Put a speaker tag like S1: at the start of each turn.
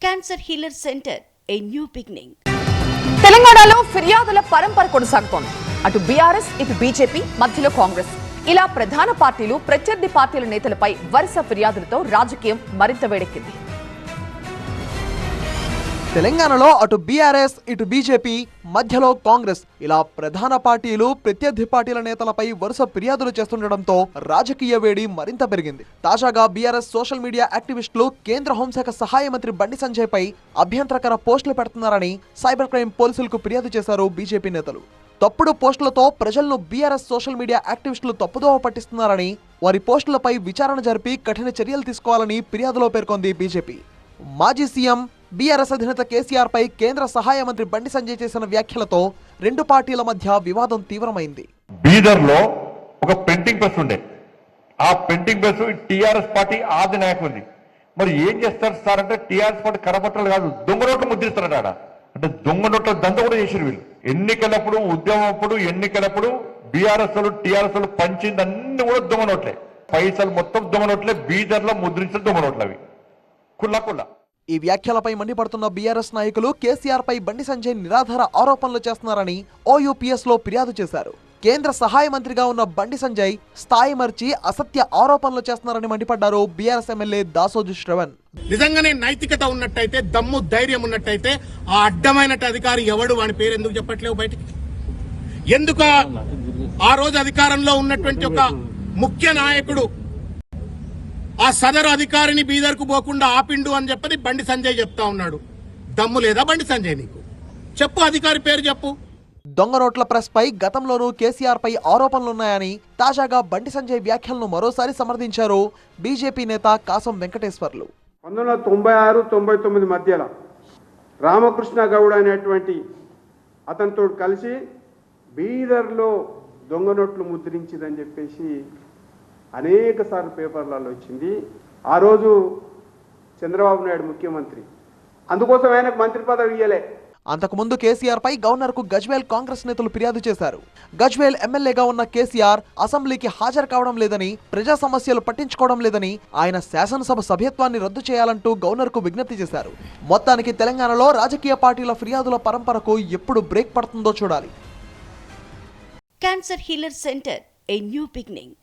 S1: Cancer healer centre a new beginning.
S2: తెలంగాణలో ఫిర్యాదుల పరంపర కొనసాగుతోంది. అటు బీఆర్ఎస్ ఇటు బీజేపీ మధ్యలో కాంగ్రెస్ ఇలా ప్రధాన పార్టీలు ప్రత్యర్థి పార్టీల నేతలపై వరుస ఫిర్యాదులతో రాజకీయం మరింత వేడెక్కింది.
S3: తెలంగాణలో అటు బీఆర్ఎస్ ఇటు బీజేపీ మధ్యలో కాంగ్రెస్ ఇలా ప్రధాన పార్టీలు ప్రత్యర్థి పార్టీల నేతలపై వరుస ఫిర్యాదులు చేస్తుండటంతో రాజకీయ వేడి మరింత పెరిగింది. తాజాగా బీఆర్ఎస్ సోషల్ మీడియా యాక్టివిస్టులు కేంద్ర హోంశాఖ సహాయ మంత్రి బండి సంజయ్ పై అభ్యంతరకర పోస్టులు పెడుతున్నారని సైబర్ క్రైమ్ పోలీసులకు ఫిర్యాదు చేశారు బీజేపీ నేతలు. తప్పుడు పోస్టులతో ప్రజలను బీఆర్ఎస్ సోషల్ మీడియా యాక్టివిస్టులు తప్పుదోవ పట్టిస్తున్నారని, వారి పోస్టులపై విచారణ జరిపి కఠిన చర్యలు తీసుకోవాలని ఫిర్యాదులో పేర్కొంది బీజేపీ. మాజీ సీఎం బీఆర్ఎస్ అధినేత కేసీఆర్ పై కేంద్ర సహాయ మంత్రి బండి సంజయ్ చేసిన వ్యాఖ్యలతో రెండు పార్టీల మధ్య వివాదం తీవ్రమైంది.
S4: బీదర్ లో ఒక ప్రింటింగ్ ప్రెస్ ఉండే, ఆ ప్రింటింగ్ ప్రెస్ టీఆర్ఎస్ పార్టీ ఆది నాయకు ఉంది. మరి ఏం చేస్తారు సార్ అంటే టీఆర్ఎస్ పార్టీ కరపత్రాలు కాదు దొంగ నోట్లు ముద్రిస్తారట ఆడ. అంటే దొంగ నోట్ల దంత కూడా చేసారు వీళ్ళు. ఎన్నికలప్పుడు ఉద్యమప్పుడు ఎన్నికలప్పుడు బీఆర్ఎస్ వాళ్ళు టీఆర్ఎస్ వాళ్ళు పంచింది అన్ని కూడా దొంగ నోట్లే, పైసలు మొత్తం దొంగ నోట్లే, బీదర్ లో ముద్రించిన దొంగ నోట్లు అవి కుల్లా కుల్లా.
S3: ఈ వ్యాఖ్యలపై మండిపడుతున్న బీఆర్ఎస్ నాయకులు కేసీఆర్ పై బండి సంజయ్ నిరాధార ఆరోపణలు చేస్తున్నారని ఓయూపీఎస్ లో ఫిర్యాదు చేశారు. కేంద్ర సహాయ మంత్రిగా ఉన్న బండి సంజయ్ స్థాయి మర్చి అసత్య ఆరోపణలు చేస్తున్నారని మండిపడ్డారు బీఆర్ఎస్ ఎమ్మెల్యే దాసోజు శ్రవణ్.
S5: నిజంగానే నైతికత ఉన్నట్టయితే, దమ్ము ధైర్యం ఉన్నట్టయితే ఆ అడ్డమైన అధికారి ఎవడు, వాని పేరు ఎందుకు చెప్పట్లేవు బయటికి? ఎందుకు ఆ రోజు అధికారంలో ఉన్నటువంటి ఒక ముఖ్య నాయకుడు ఆ సదరు అధికారిని బీదర్కు పోకుండా ఆపిండు అని చెప్పని బండి సంజయ్ చెప్తా ఉన్నాడు. దమ్ము లేదా బండి సంజయ్ నీకు? చెప్పు, అధికారి పేరు చెప్పు.
S3: దొంగ నోట్ల ప్రెస్ పై గతంలోనూ కేసీఆర్ పై ఆరోపణలున్నాయని తాజాగా బండి సంజయ్ వ్యాఖ్యలను మరోసారి సమర్థించారు బీజేపీ నేత కాసం వెంకటేశ్వర్లు.
S6: 1996-99 మధ్యలో రామకృష్ణ గౌడ్ అనేటువంటి అతనితో కలిసి బీదర్లో దొంగ నోట్లు ముద్రించిందని చెప్పేసి అనేక సార్లు పేపర్లలో వచ్చింది. ఆ రోజు చంద్రబాబు నాయుడు ముఖ్యమంత్రి, అందుకోసం ఆయనకు మంత్రి పదవి ఇయ్యలే.
S3: అంతకుముందు కేసీఆర్ పై గవర్నర్ కు గజ్వేల్ కాంగ్రెస్ నేతలు ఫిర్యాదు చేశారు. గజ్వేల్ ఎమ్మెల్యేగా ఉన్న కేసీఆర్ అసెంబ్లీకి హాజరు కావడం లేదని, ప్రజా సమస్యలు పట్టించుకోవడం లేదని, ఆయన శాసనసభ సభ్యత్వాన్ని రద్దు చేయాలంటూ గవర్నర్ కు విజ్ఞప్తి చేశారు. మొత్తానికి తెలంగాణలో రాజకీయ పార్టీల ఫిర్యాదుల పరంపరకు ఎప్పుడు బ్రేక్ పడుతుందో చూడాలి.
S1: Cancer healer centre a new beginning.